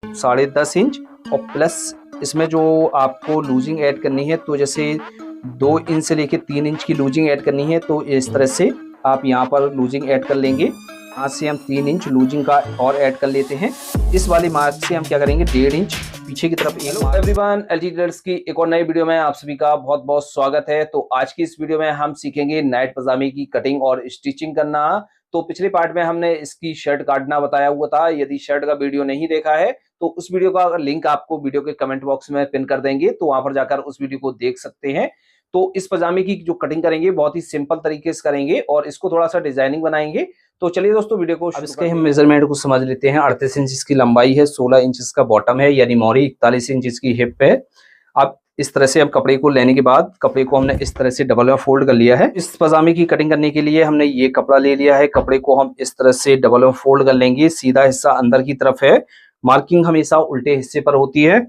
10.5 inch और plus इसमें जो आपको लूजिंग ऐड करनी है, तो जैसे 2 इंच से लेके 3 इंच की लूजिंग ऐड करनी है, तो इस तरह से आप यहाँ पर लूजिंग ऐड कर लेंगे। यहाँ से हम 3 इंच लूजिंग का और ऐड कर लेते हैं। इस वाली मार्क से हम क्या करेंगे, 1.5 इंच पीछे की तरफ। हेलो एवरीवन, एलजी टेलर्स की एक और नई वीडियो में आप सभी का बहुत बहुत स्वागत है। तो आज की इस वीडियो में हम सीखेंगे नाइट पजामे की कटिंग और स्टिचिंग करना। तो पिछले पार्ट में हमने इसकी शर्ट काटना बताया हुआ था। यदि शर्ट का वीडियो नहीं देखा है तो उस वीडियो का लिंक आपको वीडियो के कमेंट बॉक्स में पिन कर देंगे, तो वहां पर जाकर उस वीडियो को देख सकते हैं। तो इस पजामे की जो कटिंग करेंगे बहुत ही सिंपल तरीके से करेंगे और इसको थोड़ा सा डिजाइनिंग बनाएंगे। तो चलिए दोस्तों वीडियो को, अब इसके हम मेजरमेंट को समझ लेते हैं। 38 इंच इसकी लंबाई है, 16 इंच इसका बॉटम है यानी मोरी, 41 इंच इसकी हिप है। अब इस तरह से अब कपड़े को लेने के बाद कपड़े को हमने इस तरह से डबल में फोल्ड कर लिया है। इस पजामे की कटिंग करने के लिए हमने ये कपड़ा ले लिया है। कपड़े को हम इस तरह से डबल में फोल्ड कर लेंगे। सीधा हिस्सा अंदर की तरफ है। मार्किंग हमेशा उल्टे हिस्से पर होती है।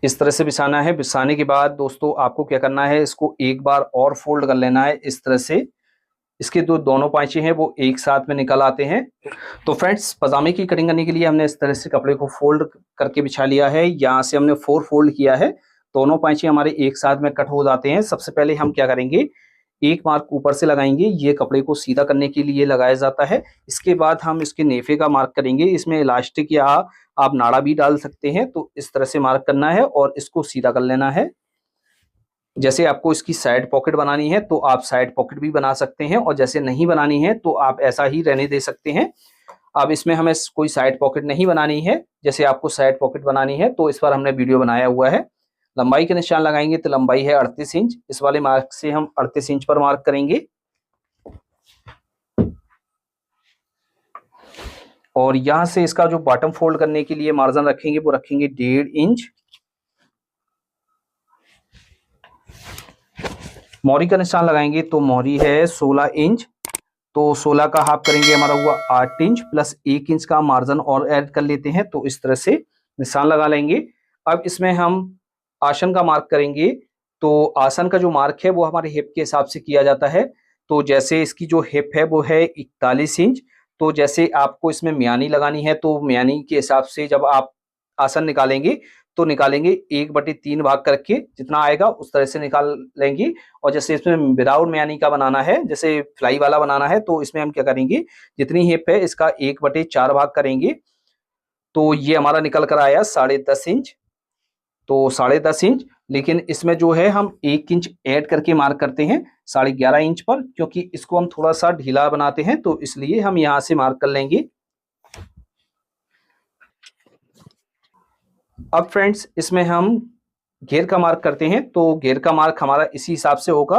इस तरह से बिछाना है। बिछाने के बाद दोस्तों आपको क्या करना है, इसको एक बार और फोल्ड कर लेना है इस तरह से। इसके दोनों पांचे हैं वो एक साथ में निकल आते हैं। तो फ्रेंड्स, पजामे की कटिंग करने के लिए हमने इस तरह से कपड़े को फोल्ड करके बिछा लिया है। यहाँ से हमने 4 फोल्ड किया है। दोनों पांचे हमारे एक साथ में कट हो जाते हैं। सबसे पहले हम क्या करेंगे, एक मार्क ऊपर से लगाएंगे। ये कपड़े को सीधा करने के लिए लगाया जाता है। इसके बाद हम इसके नेफे का मार्क करेंगे। इसमें इलास्टिक या आप नाड़ा भी डाल सकते हैं। तो इस तरह से मार्क करना है और इसको सीधा कर लेना है। जैसे आपको इसकी साइड पॉकेट बनानी है तो आप साइड पॉकेट भी बना सकते हैं, और जैसे नहीं बनानी है तो आप ऐसा ही रहने दे सकते हैं। अब इसमें हमें कोई साइड पॉकेट नहीं बनानी है। जैसे आपको साइड पॉकेट बनानी है तो इस पर हमने वीडियो बनाया हुआ है। लंबाई के निशान लगाएंगे तो लंबाई है 38 इंच। इस वाले मार्क से हम 38 इंच पर मार्क करेंगे और यहां से इसका जो बॉटम फोल्ड करने के लिए मार्जिन रखेंगे वो रखेंगे 1.5 इंच। मोहरी का निशान लगाएंगे तो मोहरी है 16 इंच। तो 16 का हाफ करेंगे, हमारा हुआ 8 इंच प्लस 1 इंच का मार्जिन और ऐड कर लेते हैं। तो इस तरह से निशान लगा लेंगे। अब इसमें हम आसन का मार्क करेंगे। तो आसन का जो मार्क है वो हमारे हिप के हिसाब से किया जाता है। तो जैसे इसकी जो हिप है वो है 41 इंच। तो जैसे आपको इसमें म्यानी लगानी है तो म्यानी के हिसाब से जब आप आसन निकालेंगे तो निकालेंगे 1/3 भाग करके, जितना आएगा उस तरह से निकाल लेंगे। और जैसे इसमें विदाउट म्यानी का बनाना है, जैसे फ्लाई वाला बनाना है, तो इसमें हम क्या करेंगे, जितनी हिप है इसका 1/4 भाग करेंगे। तो ये हमारा निकल कर आया 10.5 इंच। तो 10.5 इंच, लेकिन इसमें जो है हम 1 इंच ऐड करके मार्क करते हैं 11.5 इंच पर, क्योंकि इसको हम थोड़ा सा ढीला बनाते हैं तो इसलिए हम यहाँ से मार्क कर लेंगे। अब फ्रेंड्स, इसमें हम घेर का मार्क करते हैं। तो घेर का मार्क हमारा इसी हिसाब से होगा।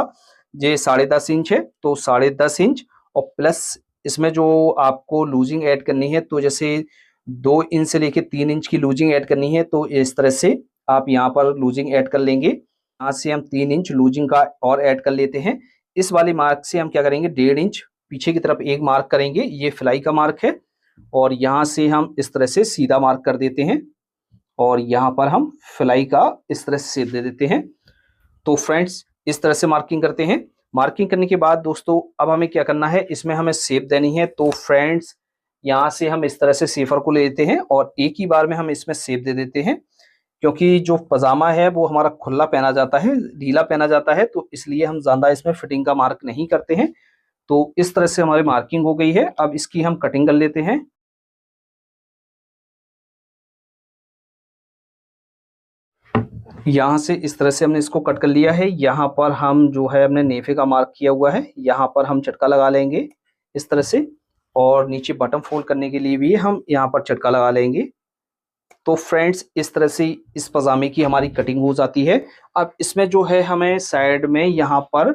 ये 10.5 इंच है तो 10.5 इंच और प्लस इसमें जो आपको लूजिंग ऐड करनी है, तो जैसे 2 इंच से लेके 3 इंच की लूजिंग ऐड करनी है, तो इस तरह से आप यहाँ पर लूजिंग ऐड कर लेंगे। यहाँ से हम 3 इंच लूजिंग का और ऐड कर लेते हैं। इस वाली मार्क से हम क्या करेंगे, 1.5 इंच पीछे की तरफ एक मार्क करेंगे। ये फ्लाई का मार्क है और यहाँ से हम इस तरह से सीधा मार्क कर देते हैं और यहाँ पर हम फ्लाई का इस तरह से शेप दे देते हैं। तो फ्रेंड्स, इस तरह से मार्किंग करते हैं। मार्किंग करने के बाद दोस्तों अब हमें क्या करना है, इसमें हमें शेप देनी है। तो फ्रेंड्स, यहाँ से हम इस तरह से शेफर को ले लेते हैं और एक ही बार में हम इसमें शेप दे देते हैं, क्योंकि जो पजामा है वो हमारा खुला पहना जाता है, ढीला पहना जाता है, तो इसलिए हम ज्यादा इसमें फिटिंग का मार्क नहीं करते हैं। तो इस तरह से हमारी मार्किंग हो गई है। अब इसकी हम कटिंग कर लेते हैं। यहाँ से इस तरह से हमने इसको कट कर लिया है। यहाँ पर हम जो है हमने नेफे का मार्क किया हुआ है, यहाँ पर हम चटका लगा लेंगे इस तरह से, और नीचे बटन फोल्ड करने के लिए भी हम यहाँ पर चटका लगा लेंगे। तो फ्रेंड्स, इस तरह से इस पजामे की हमारी कटिंग हो जाती है। अब इसमें जो है हमें साइड में यहाँ पर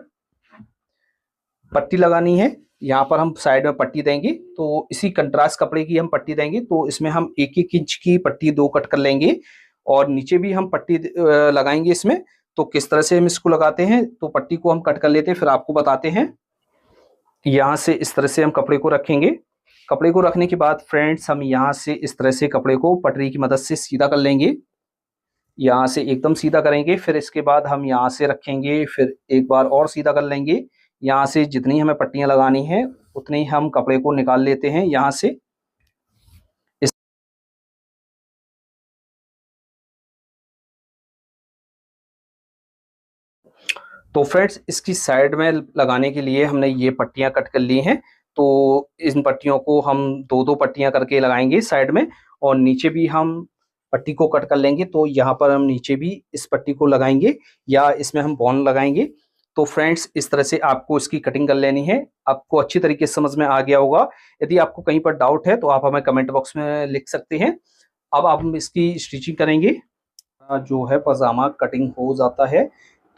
पट्टी लगानी है। यहाँ पर हम साइड में पट्टी देंगे, तो इसी कंट्रास्ट कपड़े की हम पट्टी देंगे। तो इसमें हम 1-1 इंच की पट्टी 2 कट कर लेंगे और नीचे भी हम पट्टी लगाएंगे इसमें। तो किस तरह से हम इसको लगाते हैं, तो पट्टी को हम कट कर लेते हैं फिर आपको बताते हैं। यहाँ से इस तरह से हम कपड़े को रखेंगे। कपड़े को रखने के बाद फ्रेंड्स, हम यहाँ से इस तरह से कपड़े को पटरी की मदद से सीधा कर लेंगे। यहाँ से एकदम सीधा करेंगे, फिर इसके बाद हम यहाँ से रखेंगे, फिर एक बार और सीधा कर लेंगे। यहाँ से जितनी हमें पट्टियाँ लगानी है उतनी हम कपड़े को निकाल लेते हैं यहाँ से। तो फ्रेंड्स इसकी साइड में लगाने के लिए हमने ये पट्टियां कट कर ली हैं। तो इन पट्टियों को हम दो दो पट्टियां करके लगाएंगे साइड में, और नीचे भी हम पट्टी को कट कर लेंगे। तो यहाँ पर हम नीचे भी इस पट्टी को लगाएंगे या इसमें हम बॉन्ड लगाएंगे। तो फ्रेंड्स इस तरह से आपको इसकी कटिंग कर लेनी है। आपको अच्छी तरीके से समझ में आ गया होगा। यदि आपको कहीं पर डाउट है तो आप हमें कमेंट बॉक्स में लिख सकते हैं। अब आप हम इसकी स्टिचिंग करेंगे। जो है पजामा कटिंग हो जाता है,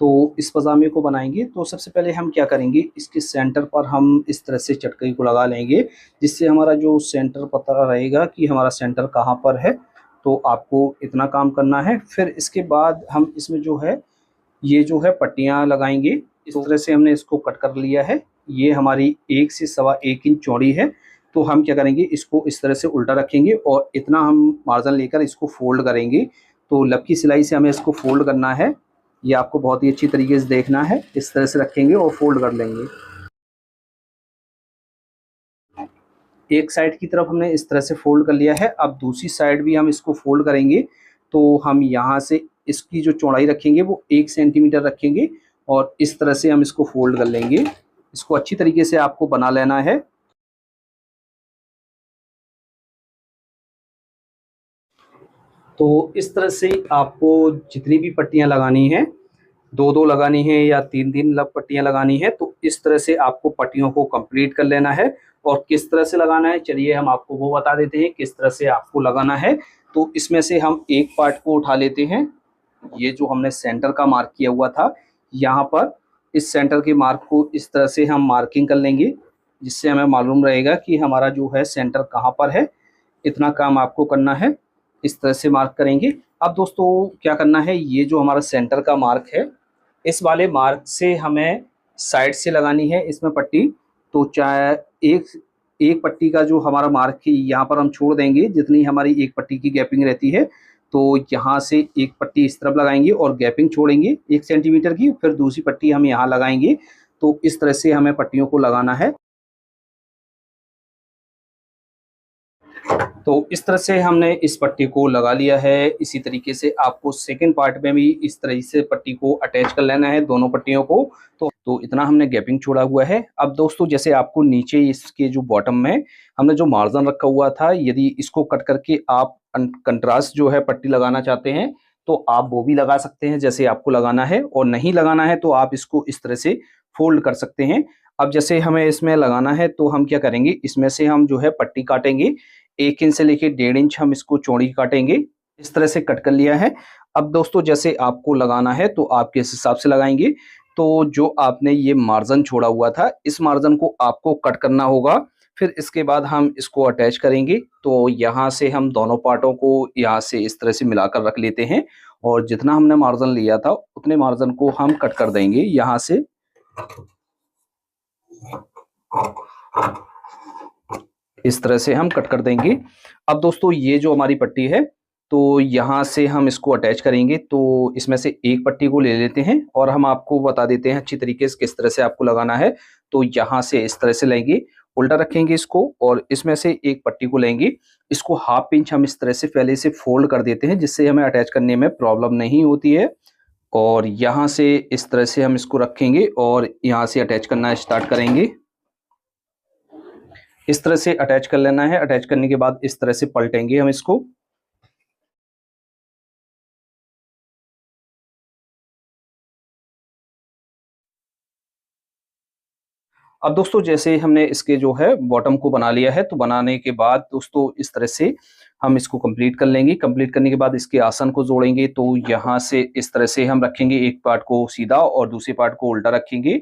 तो इस पजामे को बनाएंगे। तो सबसे पहले हम क्या करेंगे, इसके सेंटर पर हम इस तरह से चटकई को लगा लेंगे, जिससे हमारा जो सेंटर पता रहेगा कि हमारा सेंटर कहाँ पर है। तो आपको इतना काम करना है। फिर इसके बाद हम इसमें जो है ये जो है पट्टियाँ लगाएंगे। इस तरह से हमने इसको कट कर लिया है। ये हमारी 1 से सवा 1 इंच चौड़ी है। तो हम क्या करेंगे, इसको इस तरह से उल्टा रखेंगे और इतना हम मार्जिन लेकर इसको फोल्ड करेंगे। तो लब की सिलाई से हमें इसको फोल्ड करना है। ये आपको बहुत ही अच्छी तरीके से देखना है। इस तरह से रखेंगे और फोल्ड कर लेंगे। एक साइड की तरफ हमने इस तरह से फोल्ड कर लिया है। अब दूसरी साइड भी हम इसको फोल्ड करेंगे। तो हम यहाँ से इसकी जो चौड़ाई रखेंगे वो 1 सेंटीमीटर रखेंगे और इस तरह से हम इसको फोल्ड कर लेंगे। इसको अच्छी तरीके से आपको बना लेना है। तो इस तरह से आपको जितनी भी पट्टियाँ लगानी हैं, दो दो लगानी है या तीन तीन लब पट्टियाँ लगानी है, तो इस तरह से आपको पट्टियों को कंप्लीट कर लेना है। और किस तरह से लगाना है, चलिए हम आपको वो बता देते हैं किस तरह से आपको लगाना है। तो इसमें से हम एक पार्ट को उठा लेते हैं। ये जो हमने सेंटर का मार्क किया हुआ था, यहाँ पर इस सेंटर के मार्क को इस तरह से हम मार्किंग कर लेंगे, जिससे हमें मालूम रहेगा कि हमारा जो है सेंटर कहाँ पर है। इतना काम आपको करना है। इस तरह से मार्क करेंगे। अब दोस्तों क्या करना है, ये जो हमारा सेंटर का मार्क है, इस वाले मार्क से हमें साइड से लगानी है इसमें पट्टी। तो चाहे एक एक पट्टी का जो हमारा मार्क है यहाँ पर हम छोड़ देंगे, जितनी हमारी एक पट्टी की गैपिंग रहती है। तो यहाँ से एक पट्टी इस तरफ लगाएंगे और गैपिंग छोड़ेंगे 1 सेंटीमीटर की। फिर दूसरी पट्टी हम यहाँ लगाएंगे। तो इस तरह से हमें पट्टियों को लगाना है। तो इस तरह से हमने इस पट्टी को लगा लिया है। इसी तरीके से आपको सेकंड पार्ट में भी इस तरह से पट्टी को अटैच कर लेना है, दोनों पट्टियों को। तो इतना हमने गैपिंग छोड़ा हुआ है। अब दोस्तों जैसे आपको नीचे इसके जो बॉटम में हमने जो मार्जिन रखा हुआ था, यदि इसको कट करके आप कंट्रास्ट जो है पट्टी लगाना चाहते हैं तो आप वो भी लगा सकते हैं जैसे आपको लगाना है। और नहीं लगाना है तो आप इसको इस तरह से फोल्ड कर सकते हैं। अब जैसे हमें इसमें लगाना है तो हम क्या करेंगे, इसमें से हम जो है पट्टी काटेंगे। 1 इंच से लेके 1.5 इंच हम इसको चौड़ी काटेंगे। इस तरह से कट कर लिया है। अब दोस्तों जैसे आपको लगाना है तो आप किस हिसाब से लगाएंगे। तो जो आपने ये मार्जिन छोड़ा हुआ था, इस मार्जिन को आपको कट करना होगा। फिर इसके बाद हम इसको अटैच करेंगे। तो यहाँ से हम दोनों पार्टों को यहाँ से इस तरह से मिलाकर रख लेते हैं और जितना हमने मार्जिन लिया था उतने मार्जिन को हम कट कर देंगे यहाँ से। इस तरह से हम कट कर देंगे। अब दोस्तों ये जो हमारी पट्टी है, तो यहाँ से हम इसको अटैच करेंगे। तो इसमें से एक पट्टी को ले लेते हैं और हम आपको बता देते हैं अच्छी तरीके से किस तरह से आपको लगाना है। तो यहाँ से इस तरह से लेंगे, उल्टा रखेंगे इसको और इसमें से एक पट्टी को लेंगे। इसको हाफ इंच हम इस तरह से पहले से फोल्ड कर देते हैं, जिससे हमें अटैच करने में प्रॉब्लम नहीं होती है। और यहाँ से इस तरह से हम इसको रखेंगे और यहाँ से अटैच करना स्टार्ट करेंगे। इस तरह से अटैच कर लेना है। अटैच करने के बाद इस तरह से पलटेंगे हम इसको। अब दोस्तों जैसे हमने इसके जो है बॉटम को बना लिया है, तो बनाने के बाद दोस्तों इस तरह से हम इसको कंप्लीट कर लेंगे। कंप्लीट करने के बाद इसके आसन को जोड़ेंगे। तो यहाँ से इस तरह से हम रखेंगे, एक पार्ट को सीधा और दूसरे पार्ट को उल्टा रखेंगे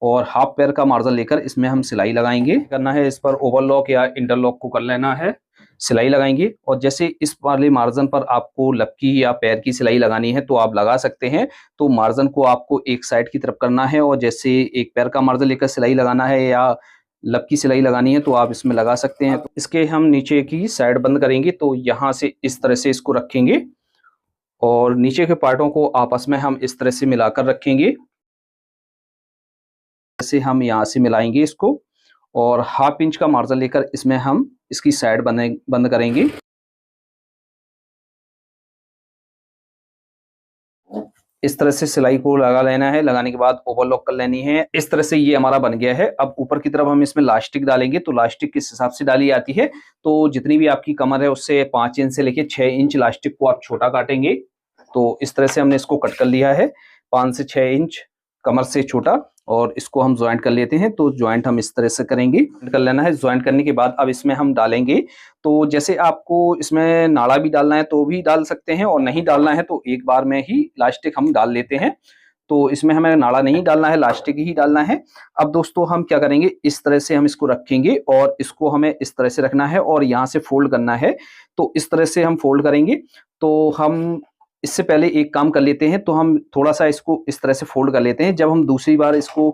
और हाफ पैर का मार्जिन लेकर इसमें हम सिलाई लगाएंगे। करना है इस पर ओवरलॉक या इंटरलॉक को कर लेना है। सिलाई लगाएंगे और जैसे इस वाले मार्जिन पर आपको लपकी या पैर की सिलाई लगानी है तो आप लगा सकते हैं। तो मार्जिन को आपको एक साइड की तरफ करना है और जैसे एक पैर का मार्जिन लेकर सिलाई लगाना है या लब की सिलाई लगानी है तो आप इसमें लगा सकते हैं। तो इसके हम नीचे की साइड बंद करेंगे। तो यहाँ से इस तरह से इसको रखेंगे और नीचे के पार्टों को आपस में हम इस तरह से मिलाकर रखेंगे। जैसे हम यहाँ से मिलाएंगे इसको और हाफ इंच का मार्जिन लेकर इसमें हम इसकी साइड बंद करेंगे। इस तरह से सिलाई को लगा लेना है। लगाने के बाद ओवरलॉक कर लेनी है। इस तरह से ये हमारा बन गया है। अब ऊपर की तरफ हम इसमें लास्टिक डालेंगे, तो लास्टिक किस हिसाब से डाली जाती है, तो जितनी भी आपकी कमर है उससे 5 इंच से लेके 6 इंच लास्टिक को आप छोटा काटेंगे। तो इस तरह से हमने इसको कट कर लिया है, 5 से 6 इंच कमर से छोटा, और इसको हम ज्वाइंट कर लेते हैं। तो ज्वाइंट हम इस तरह से करेंगे, कर लेना है। ज्वाइंट करने के बाद अब इसमें हम डालेंगे, तो जैसे आपको इसमें नाड़ा भी डालना है तो भी डाल सकते हैं, और नहीं डालना है तो एक बार में ही लास्टिक हम डाल लेते हैं। तो इसमें हमें नाड़ा नहीं डालना है, लास्टिक ही डालना है। अब दोस्तों हम क्या करेंगे, इस तरह से हम इसको रखेंगे और इसको हमें इस तरह से रखना है और यहाँ से फोल्ड करना है। तो इस तरह से हम फोल्ड करेंगे। तो हम इससे पहले एक काम कर लेते हैं, तो हम थोड़ा सा इसको इस तरह से फोल्ड कर लेते हैं। जब हम दूसरी बार इसको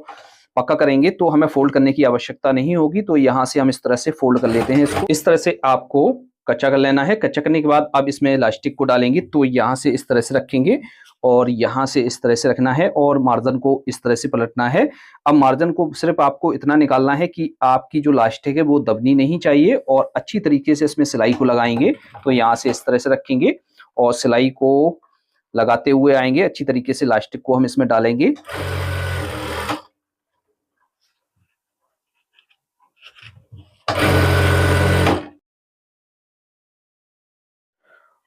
पक्का करेंगे तो हमें फोल्ड करने की आवश्यकता नहीं होगी। तो यहाँ से हम इस तरह से फोल्ड कर लेते हैं इसको। इस तरह से आपको कच्चा कर लेना है। कच्चा करने के बाद अब इसमें इलास्टिक को डालेंगे, तो यहाँ से इस तरह से रखेंगे और यहाँ से इस तरह से रखना है और मार्जिन को इस तरह से पलटना है। अब मार्जिन को सिर्फ आपको इतना निकालना है कि आपकी जो लास्टिक है वो दबनी नहीं चाहिए, और अच्छी तरीके से इसमें सिलाई को लगाएंगे। तो यहाँ से इस तरह से रखेंगे और सिलाई को लगाते हुए आएंगे। अच्छी तरीके से लास्टिक को हम इसमें डालेंगे।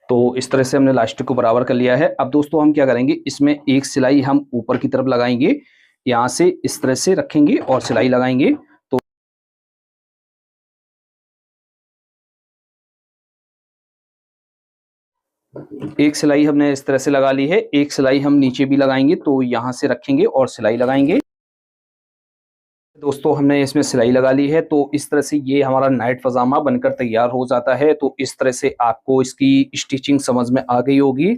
तो इस तरह से हमने लास्टिक को बराबर कर लिया है। अब दोस्तों हम क्या करेंगे, इसमें एक सिलाई हम ऊपर की तरफ लगाएंगे, यहाँ से इस तरह से रखेंगे और सिलाई लगाएंगे। तो एक सिलाई हमने इस तरह से लगा ली है, एक सिलाई हम नीचे भी लगाएंगे, तो यहाँ से रखेंगे और सिलाई लगाएंगे। दोस्तों हमने इसमें सिलाई लगा ली है। तो इस तरह से ये हमारा नाइट पजामा बनकर तैयार हो जाता है। तो इस तरह से आपको इसकी स्टिचिंग समझ में आ गई होगी।